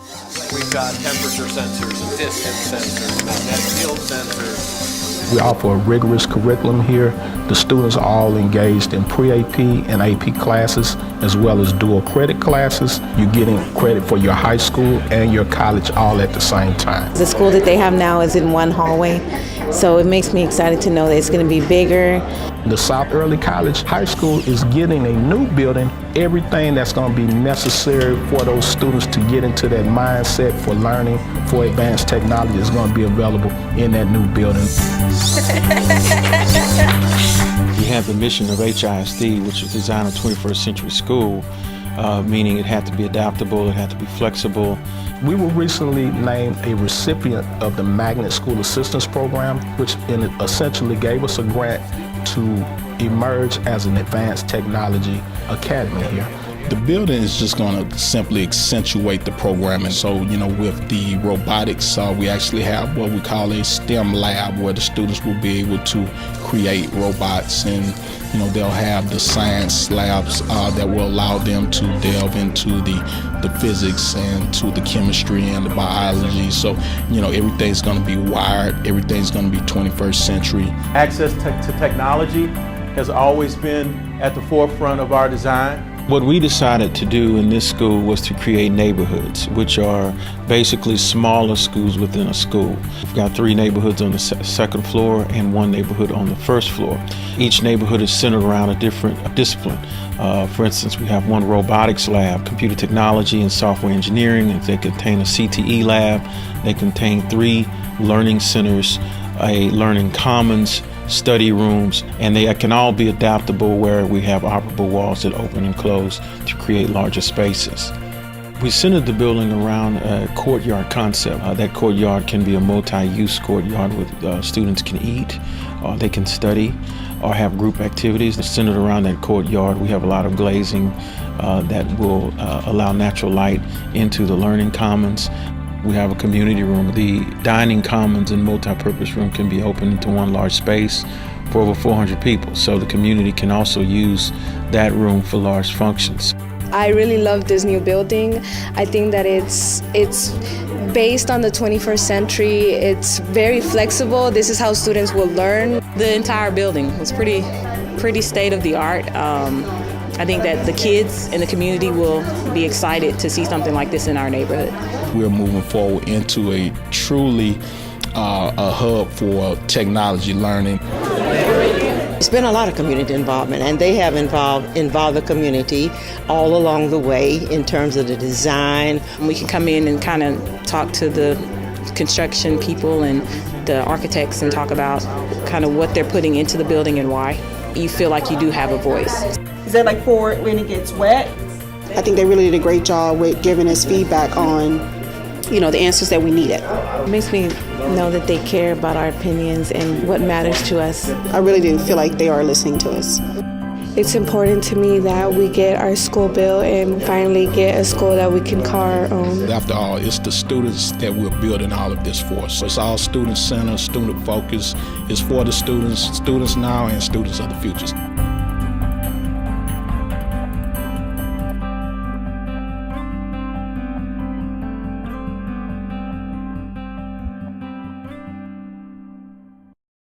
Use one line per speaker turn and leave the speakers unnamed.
We've got temperature sensors and distance sensors, magnetic field sensors.
We offer a rigorous curriculum here. The students are all engaged in pre-AP and AP classes, as well as dual credit classes. You're getting credit for your high school and your college all at the same time.
The school that they have now is in one hallway, so it makes me excited to know that it's going to be bigger.
The South Early College High School is getting a new building. Everything that's going to be necessary for those students to get into that mindset for learning for advanced technology is going to be available in that new building.
We have the mission of HISD, which was designed a 21st century school, meaning it had to be adaptable, it had to be flexible.
We were recently named a recipient of the Magnet School Assistance Program, which essentially gave us a grant to emerge as an advanced technology academy here.
The building is just going to simply accentuate the programming. So, with the robotics, we actually have what we call a STEM lab where the students will be able to create robots, and they'll have the science labs that will allow them to delve into the physics and to the chemistry and the biology. So, everything's going to be wired, everything's going to be 21st century.
Access to technology has always been at the forefront of our design.
What we decided to do in this school was to create neighborhoods, which are basically smaller schools within a school. We've got 3 neighborhoods on the second floor and 1 neighborhood on the first floor. Each neighborhood is centered around a different discipline. For instance, we have 1 robotics lab, computer technology and software engineering, and they contain a CTE lab. They contain 3 learning centers, a learning commons, study rooms, and they can all be adaptable where we have operable walls that open and close to create larger spaces. We centered the building around a courtyard concept. That courtyard can be a multi-use courtyard where students can eat, or they can study, or have group activities. Centered around that courtyard, we have a lot of glazing that will allow natural light into the learning commons. We have a community room. The dining commons and multi-purpose room can be opened into one large space for over 400 people. So the community can also use that room for large functions.
I really love this new building. I think that it's based on the 21st century. It's very flexible. This is how students will learn.
The entire building was pretty state of the art. I think that the kids in the community will be excited to see something like this in our neighborhood.
We're moving forward into a truly a hub for technology learning.
It's been a lot of community involvement, and they have involved the community all along the way in terms of the design.
We can come in and kind of talk to the construction people and the architects and talk about kind of what they're putting into the building and why. You feel like you do have a voice.
Is that like for when it gets wet?
I think they really did a great job with giving us feedback on, the answers that we needed.
It makes me know that they care about our opinions and what matters to us.
I really didn't feel like they are listening to us.
It's important to me that we get our school built and finally get a school that we can call our own.
After all, it's the students that we're building all of this for. So it's all student-centered, student-focused. It's for the students now and students of the future.